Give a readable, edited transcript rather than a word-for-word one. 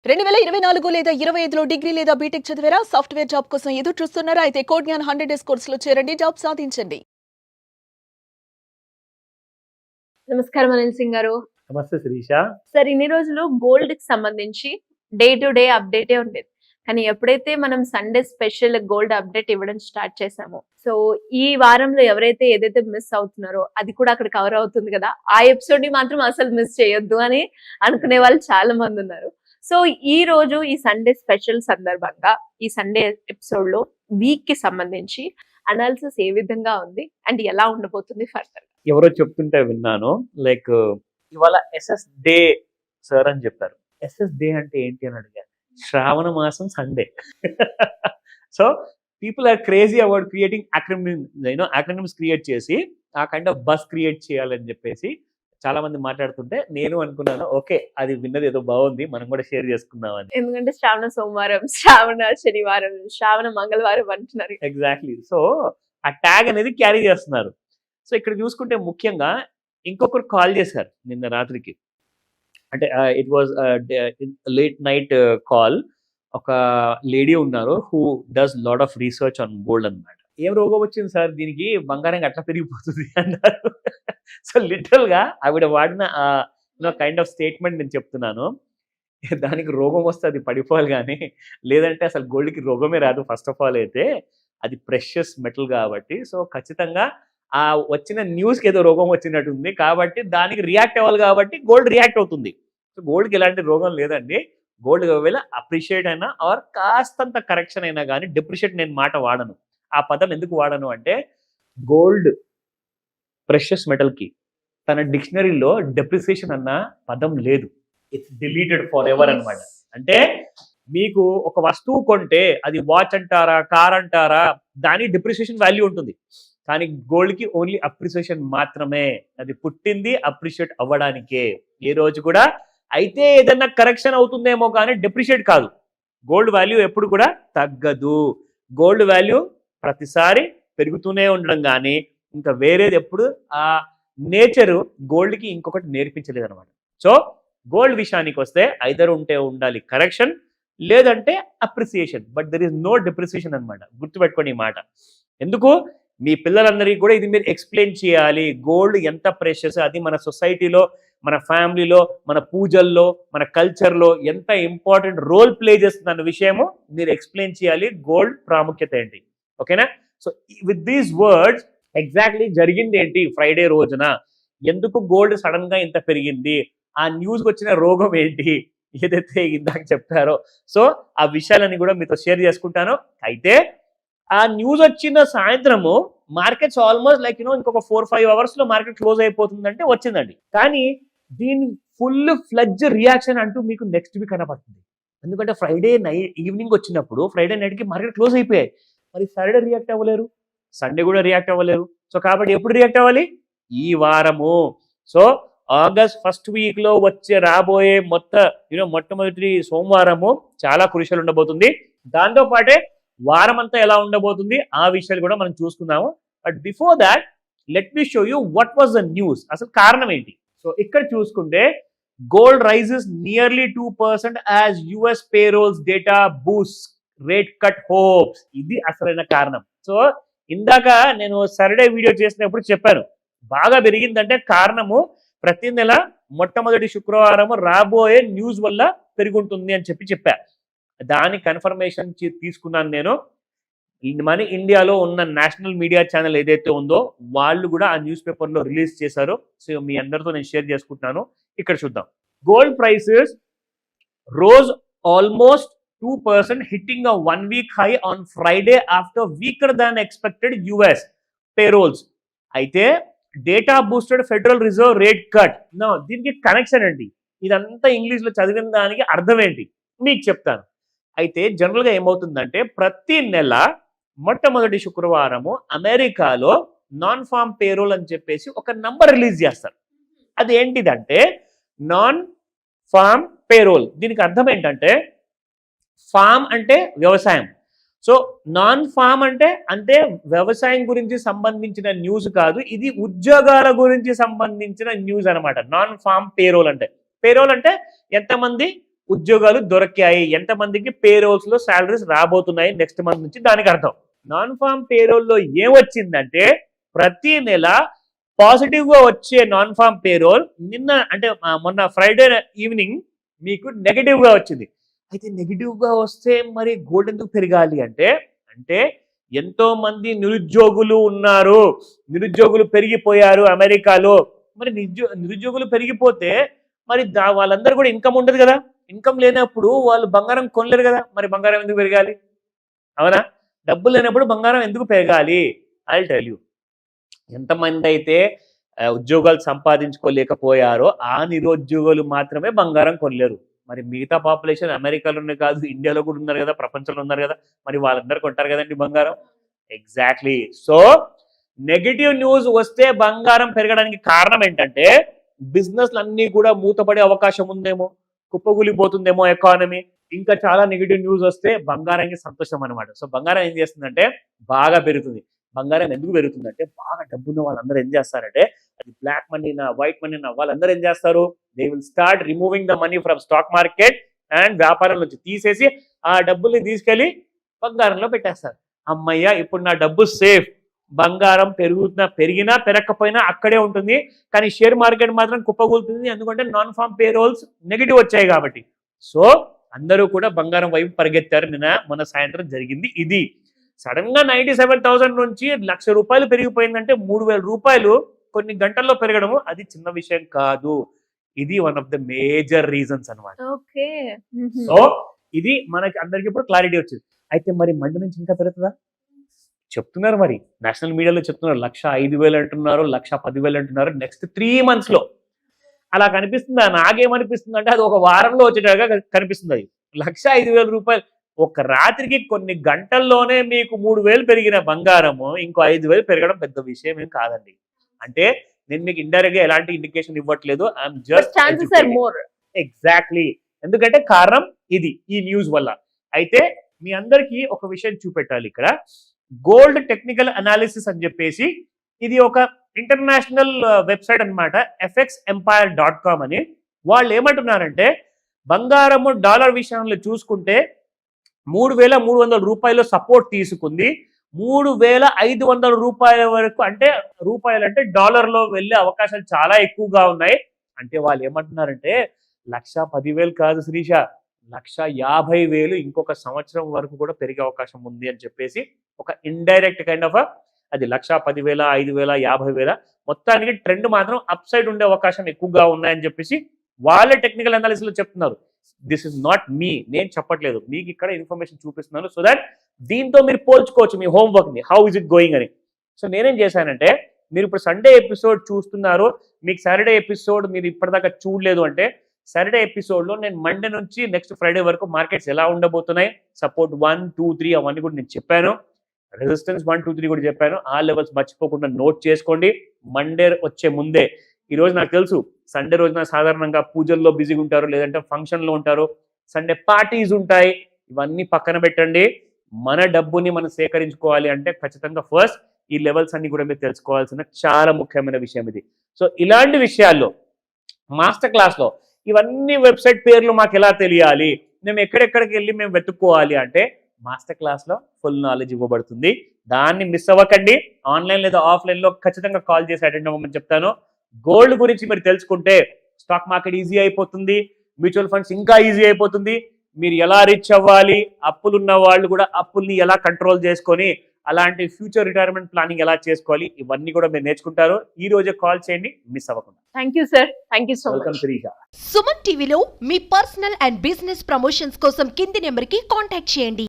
2024 లేదా 25లో డిగ్రీ లేదా బీటెక్ చదివారా? సాఫ్ట్‌వేర్ జాబ్ కోసం ఎదురు చూస్తున్నారా? అయితే కోడ్ జ్ఞాన్ 100 డేస్ కోర్సులో చేరండి. జాబ్ సాధించండి. నమస్కారం అనిల్ సింగ్ గారు. నమస్తే శిరీష. సార్, ఇన్ని రోజులు గోల్డ్ కి సంబంధించి డే టు డే అప్డేటే ఉండేది. కానీ ఎప్పుడైతే మనం సండే స్పెషల్ గోల్డ్ అప్డేట్ ఇవ్వడం స్టార్ట్ చేసామో, సో ఈ వారంలో ఎవరైతే ఏదైతే మిస్ అవుతున్నారో అది కూడా అక్కడ కవర్ అవుతుంది కదా. ఆ ఎపిసోడ్ ని మాత్రం అసలు మిస్ చేయొద్దు అని అనుకునే వాళ్ళు చాలా మంది ఉన్నారు. సో ఈ రోజు ఈ సండే స్పెషల్ సందర్భంగా ఈ సండే ఎపిసోడ్ లో వీక్ కి సంబంధించి అనాలిసిస్ ఏ విధంగా ఉంది అండ్ ఎలా ఉండబోతుంది ఫర్దర్. ఎవరో చెప్తుంటే విన్నాను, లైక్ ఇవాళ ఎస్ఎస్ డే సార్ అని చెప్పారు. ఎస్ఎస్ డే అంటే ఏంటి అని అడిగారు. శ్రావణ మాసం Sunday. So people are crazy about creating acronyms create చేసి ఆ కైండ్ ఆఫ్ బస్ క్రియేట్ చేయాలని చెప్పేసి చాలా మంది మాట్లాడుతుంటే నేను అనుకున్నాను, ఓకే అది విన్నది ఏదో బాగుంది, మనం కూడా షేర్ చేసుకుందామని. ఎందుకంటే శ్రావణ సోమవారం, శ్రావణ శనివారం, శ్రావణ మంగళవారం అంటున్నారు. ఎగ్జాక్ట్లీ. సో ఆ ట్యాగ్ అనేది క్యారీ చేస్తున్నారు. సో ఇక్కడ చూసుకుంటే ముఖ్యంగా ఇంకొకరు కాల్ చేశారు నిన్న రాత్రికి. అంటే it was late night call. ఒక లేడీ ఉన్నారు who does lot of research on gold అన్నమాట. ఏం రోగం వచ్చింది సార్ దీనికి, బంగారం అట్లా పెరిగిపోతుంది అన్నారు. సో లిటరల్ గా ఆవిడ వాడిన కైండ్ ఆఫ్ స్టేట్మెంట్ నేను చెప్తున్నాను. దానికి రోగం వస్తే అది పడిపోవాలి, కానీ లేదంటే అసలు గోల్డ్కి రోగమే రాదు. ఫస్ట్ ఆఫ్ ఆల్ అయితే అది ప్రెషియస్ మెటల్ కాబట్టి, సో ఖచ్చితంగా ఆ వచ్చిన న్యూస్కి ఏదో రోగం వచ్చినట్టుంది కాబట్టి దానికి రియాక్ట్ అవ్వాలి, కాబట్టి గోల్డ్ రియాక్ట్ అవుతుంది. సో గోల్డ్కి ఎలాంటి రోగం లేదండి. గోల్డ్ ఒకవేళ అప్రిషియేట్ అయినా ఆర్ కాస్తంత కరెక్షన్ అయినా కానీ డిప్రిషియేట్ నేను మాట వాడను. ఆ పదం ఎందుకు వాడను అంటే, గోల్డ్ ప్రెషియస్ మెటల్కి తన డిక్షనరీలో డెప్రిసియేషన్ అన్న పదం లేదు. ఇట్స్ డిలీటెడ్ ఫర్ ఎవర్ అనమాట. అంటే మీకు ఒక వస్తువు కొంటే అది వాచ్ అంటారా, కార్ అంటారా, దాని డిప్రిసియేషన్ వాల్యూ ఉంటుంది. కానీ గోల్డ్కి ఓన్లీ అప్రిసియేషన్ మాత్రమే. అది పుట్టింది అప్రిషియేట్ అవ్వడానికే. ఏ రోజు కూడా అయితే ఏదన్నా కరెక్షన్ అవుతుందేమో కానీ డెప్రిషియేట్ కాదు. గోల్డ్ వాల్యూ ఎప్పుడు కూడా తగ్గదు. గోల్డ్ వాల్యూ ప్రతిసారి పెరుగుతూనే ఉండడం కానీ ఇంకా వేరేది ఎప్పుడు ఆ నేచరు గోల్డ్కి ఇంకొకటి నేర్పించలేదు అనమాట. సో గోల్డ్ విషయానికి వస్తే ఐదర్ ఉండాలి కరెక్షన్, లేదంటే appreciation, but there is no depreciation అనమాట. గుర్తుపెట్టుకోండి ఈ మాట. ఎందుకు, మీ పిల్లలందరికీ కూడా ఇది మీరు ఎక్స్ప్లెయిన్ చేయాలి. గోల్డ్ ఎంత ప్రెషియస్, అది మన సొసైటీలో, మన ఫ్యామిలీలో, మన పూజల్లో, మన కల్చర్లో ఎంత ఇంపార్టెంట్ రోల్ ప్లే చేస్తుంది అన్న విషయము మీరు ఎక్స్ప్లెయిన్ చేయాలి. గోల్డ్ ప్రాముఖ్యత ఏంటి, ఓకేనా? So with these words exactly జరిగింది ఏంటి ఫ్రైడే రోజున, ఎందుకు గోల్డ్ సడన్ గా ఇంత పెరిగింది, ఆ న్యూస్కి వచ్చిన రోగం ఏంటి, ఏదైతే ఇందాక చెప్పారో, సో ఆ విషయాలని కూడా మీతో షేర్ చేసుకుంటాను. అయితే ఆ న్యూస్ వచ్చిన సాయంత్రము మార్కెట్స్ ఆల్మోస్ట్ లైక్ ఇంకొక 4-5 అవర్స్ లో మార్కెట్ క్లోజ్ అయిపోతుందంటే వచ్చిందండి. కానీ దీని ఫుల్ ఫ్లడ్జ్ రియాక్షన్ అంటూ మీకు నెక్స్ట్ వీక్ కనపడుతుంది. ఎందుకంటే ఫ్రైడే ఈవినింగ్ వచ్చినప్పుడు ఫ్రైడే నైట్కి మార్కెట్ క్లోజ్ అయిపోయాయి. మరి సాటర్డే రియాక్ట్ అవ్వలేరు, సండే కూడా రియాక్ట్ అవ్వలేరు. సో కాబట్టి ఎప్పుడు రియాక్ట్ అవ్వాలి, ఈ వారము. సో ఆగస్ట్ ఫస్ట్ వీక్ లో రాబోయే మొట్టమొదటి సోమవారము చాలా క్రూషియల్ ఉండబోతుంది. దాంతో పాటే వారం అంతా ఎలా ఉండబోతుంది ఆ విషయాలు కూడా మనం చూసుకుందాము. But before that let me show you what was the news, అసలు కారణం ఏంటి. సో ఇక్కడ చూసుకుంటే gold rises nearly 2% as US payrolls data boost rate cut hopes. ఇది అసలైన కారణం. సో ఇందాక నేను సాటర్డే వీడియో చేసినప్పుడు చెప్పాను, బాగా పెరిగిందంటే కారణము ప్రతి నెల మొట్టమొదటి శుక్రవారం రాబోయే న్యూస్ వల్ల పెరుగుంటుంది అని చెప్పా. దాని కన్ఫర్మేషన్ తీసుకున్నాను నేను. మన ఇండియాలో ఉన్న నేషనల్ మీడియా ఛానల్ ఏదైతే ఉందో వాళ్ళు కూడా ఆ న్యూస్ పేపర్లో రిలీజ్ చేశారు. సో మీ అందరితో నేను షేర్ చేసుకుంటున్నాను. ఇక్కడ చూద్దాం. Gold prices rose almost 2%, hitting a 1-week high on Friday after weaker than expected US payrolls. అయితే data boosted federal reserve rate cut. దీనికి కనెక్షన్ ఏంటి, ఇదంతా ఇంగ్లీష్లో చదివిన దానికి అర్థం ఏంటి మీకు చెప్తాను. అయితే జనరల్గా ఏమవుతుందంటే ప్రతి నెల మొట్టమొదటి శుక్రవారము అమెరికాలో నాన్ ఫార్మ్ పేరోల్ అని చెప్పేసి ఒక నంబర్ రిలీజ్ చేస్తారు. అది ఏంటిదంటే నాన్ ఫార్మ్ పేరోల్. దీనికి అర్థం ఏంటంటే ఫామ్ అంటే వ్యవసాయం. సో నాన్ ఫామ్ అంటే వ్యవసాయం గురించి సంబంధించిన న్యూస్ కాదు, ఇది ఉద్యోగాల గురించి సంబంధించిన న్యూస్ అనమాట. నాన్ ఫామ్ పేరోల్ అంటే ఎంతమంది ఉద్యోగాలు దొరికాయి, ఎంతమందికి పేరోల్స్ లో శాలరీస్ రాబోతున్నాయి నెక్స్ట్ మంత్ నుంచి, దానికి అర్థం. నాన్ ఫామ్ పేరోల్ లో ఏమొచ్చిందంటే ప్రతి నెల పాజిటివ్ గా వచ్చే నాన్ ఫామ్ పేరోల్ నిన్న అంటే మొన్న ఫ్రైడే ఈవినింగ్ మీకు నెగటివ్ గా వచ్చింది. అయితే నెగిటివ్ గా వస్తే మరి గోల్డ్ ఎందుకు పెరగాలి అంటే ఎంతో మంది నిరుద్యోగులు ఉన్నారు, నిరుద్యోగులు పెరిగిపోయారు అమెరికాలో. మరి నిరుద్యోగులు పెరిగిపోతే మరి వాళ్ళందరూ కూడా ఇన్కమ్ ఉండదు కదా, ఇన్కమ్ లేనప్పుడు వాళ్ళు బంగారం కొనలేరు కదా, మరి బంగారం ఎందుకు పెరగాలి? అవునా? డబ్బులు లేనప్పుడు బంగారం ఎందుకు పెరగాలి? I tell you. ఎంతమంది అయితే ఉద్యోగాలు సంపాదించుకోలేకపోయారో ఆ నిరుద్యోగులు మాత్రమే బంగారం కొనలేరు. మరి మిగతా పాపులేషన్ అమెరికాలోనే కాదు, ఇండియాలో కూడా ఉన్నారు కదా, ప్రపంచంలో ఉన్నారు కదా, మరి వాళ్ళందరూ కొంటారు కదండి బంగారం. ఎగ్జాక్ట్లీ. సో నెగిటివ్ న్యూస్ వస్తే బంగారం పెరగడానికి కారణం ఏంటంటే బిజినెస్లు అన్ని కూడా మూతపడే అవకాశం ఉందేమో, కుప్పగూలిపోతుందేమో ఎకానమీ. ఇంకా చాలా నెగిటివ్ న్యూస్ వస్తే బంగారానికి సంతోషం అనమాట. సో బంగారం ఏం చేస్తుందంటే బాగా పెరుగుతుంది. బంగారం ఎందుకు పెరుగుతుందంటే బాగా డబ్బున్న వాళ్ళందరూ ఏం చేస్తారంటే, అది బ్లాక్ మనీనా వైట్ మనీనా, వాళ్ళందరూ ఏం చేస్తారు, they will start removing the money from stock market and వ్యాపారం నుంచి తీసేసి ఆ డబ్బుల్ని తీసుకెళ్లి బంగారంలో పెట్టేస్తారు. అమ్మయ్య, ఇప్పుడు నా డబ్బు సేఫ్. బంగారం పెరిగినా పెరగకపోయినా అక్కడే ఉంటుంది, కానీ షేర్ మార్కెట్ మాత్రం కుప్పగూలుతుంది, ఎందుకంటే నాన్ ఫామ్ పేరోల్స్ నెగిటివ్ వచ్చాయి కాబట్టి. సో అందరూ కూడా బంగారం వైపు పరిగెత్తారు. మొన్న సాయంత్రం జరిగింది ఇది. సడన్ గా 97,000 నుంచి ₹1,00,000 పెరిగిపోయిందంటే 3,000 రూపాయలు కొన్ని గంటల్లో పెరగడము అది చిన్న విషయం కాదు. ఇది one of the major reasons అనమాట. ఓకే. సో ఇది మనకి అందరికి ఇప్పుడు క్లారిటీ వచ్చింది. అయితే మరి మండి నుంచి ఇంకా పెరుగుతుందా చెప్తున్నారు, మరి నేషనల్ మీడియాలో చెప్తున్నారు. 1,05,000 అంటున్నారు, 1,10,000 అంటున్నారు నెక్స్ట్ 3 months లో. అలా కనిపిస్తుందా? నాకేమనిపిస్తుంది అంటే అది ఒక వారంలో వచ్చేటట్టుగా కనిపిస్తుంది. అది 1,05,000 రూపాయలు ఒక రాత్రికి కొన్ని గంటల్లోనే మీకు 3,000 పెరిగిన బంగారము ఇంకో 5,000 పెరగడం పెద్ద విషయం ఏం కాదండి. అంటే నేను మీకు ఇండైరెక్ట్ గా ఎలాంటి ఇండికేషన్ ఇవ్వట్లేదు. I'm just exactly. ఎందుకంటే కారణం ఇది, ఈ న్యూస్ వల్ల. అయితే మీ అందరికీ ఒక విషయం చూపెట్టాలి ఇక్కడ. గోల్డ్ టెక్నికల్ అనాలిసిస్ అని చెప్పేసి ఇది ఒక ఇంటర్నేషనల్ వెబ్సైట్ అన్నమాట, fxempire.com అని. వాళ్ళు ఏమంటున్నారంటే బంగారము డాలర్ విషయంలో చూసుకుంటే 3,300 రూపాయలు సపోర్ట్ తీసుకుంది. 3,500 రూపాయల వరకు, అంటే రూపాయలు అంటే డాలర్లో వెళ్ళే అవకాశాలు చాలా ఎక్కువగా ఉన్నాయి. అంటే వాళ్ళు ఏమంటున్నారంటే 1,10,000 కాదు శ్రీష, 1,50,000 ఇంకొక సంవత్సరం వరకు కూడా పెరిగే అవకాశం ఉంది అని చెప్పేసి ఒక ఇండైరెక్ట్ కైండ్ ఆఫ్ అది 1,10,000, 5,000, 50,000 మొత్తానికి ట్రెండ్ మాత్రం అప్ సైడ్ ఉండే అవకాశం ఎక్కువగా ఉన్నాయని చెప్పేసి వాళ్ళ టెక్నికల్ అనాలిసిస్ లో చెప్తున్నారు. దిస్ ఇస్ నాట్ మీ, నేను చెప్పట్లేదు, మీకు ఇక్కడ ఇన్ఫర్మేషన్ చూపిస్తున్నాను. సో దట్ దీంతో మీరు పోల్చుకోవచ్చు మీ హోంవర్క్ ని, హౌ ఇస్ ఇట్ గోయింగ్ అని. సో నేనేం చేశానంటే, మీరు ఇప్పుడు సండే ఎపిసోడ్ చూస్తున్నారు, మీకు సాటర్డే ఎపిసోడ్ మీరు ఇప్పటిదాకా చూడలేదు అంటే సాటర్డే ఎపిసోడ్ లో నేను మండే నుంచి నెక్స్ట్ ఫ్రైడే వరకు మార్కెట్స్ ఎలా ఉండబోతున్నాయి, సపోర్ట్ 1, 2, 3 అవన్నీ కూడా నేను చెప్పాను, రెసిస్టెన్స్ 1, 2, 3 కూడా చెప్పాను. ఆ లెవెల్స్ మర్చిపోకుండా నోట్ చేసుకోండి. మండే వచ్చే ముందే, ఈ రోజు నాకు తెలుసు సండే రోజున సాధారణంగా పూజల్లో బిజీగా ఉంటారు, లేదంటే ఫంక్షన్లో ఉంటారు, సండే పార్టీస్ ఉంటాయి, ఇవన్నీ పక్కన పెట్టండి. మన డబ్బుని మనం సేకరించుకోవాలి అంటే ఖచ్చితంగా ఫస్ట్ ఈ లెవెల్స్ అన్ని కూడా మీరు తెలుసుకోవాల్సిన చాలా ముఖ్యమైన విషయం ఇది. సో ఇలాంటి విషయాల్లో మాస్టర్ క్లాస్ లో ఇవన్నీ వెబ్సైట్ పేర్లు మాకు ఎలా తెలియాలి, మేము ఎక్కడెక్కడికి వెళ్ళి మేము వెతుక్కోవాలి అంటే మాస్టర్ క్లాస్ లో ఫుల్ నాలెడ్జ్ ఇవ్వబడుతుంది. దాన్ని మిస్ అవ్వకండి. ఆన్లైన్ లేదా ఆఫ్లైన్ లో ఖచ్చితంగా కాల్ చేసి అటెండ్ అవ్వమని చెప్తాను. గోల్డ్ గురించి మీరు తెలుసుకుంటే స్టాక్ మార్కెట్ ఈజీ అయిపోతుంది, మ్యూచువల్ ఫండ్స్ ఇంకా ఈజీ అయిపోతుంది. మీరు ఎలా రిచ్ అవ్వాలి, అప్పులున్న వాళ్ళు కూడా అప్పుల్ని ఎలా కంట్రోల్ చేసుకొని అలాంటి ఫ్యూచర్ రిటైర్మెంట్ ప్లానింగ్ ఎలా చేసుకోవాలి, ఇవన్నీ కూడా మీరు నేర్చుకుంటారు. ఈ రోజే కాల్ చేయండి, మిస్ అవ్వకుండా. Thank you sir, thank you so welcome much. Srisha. Suman టీవీలో మీ పర్సనల్ అండ్ బిజినెస్ ప్రమోషన్స్ కోసం కింది నెంబర్కి కాంటాక్ట్ చేయండి.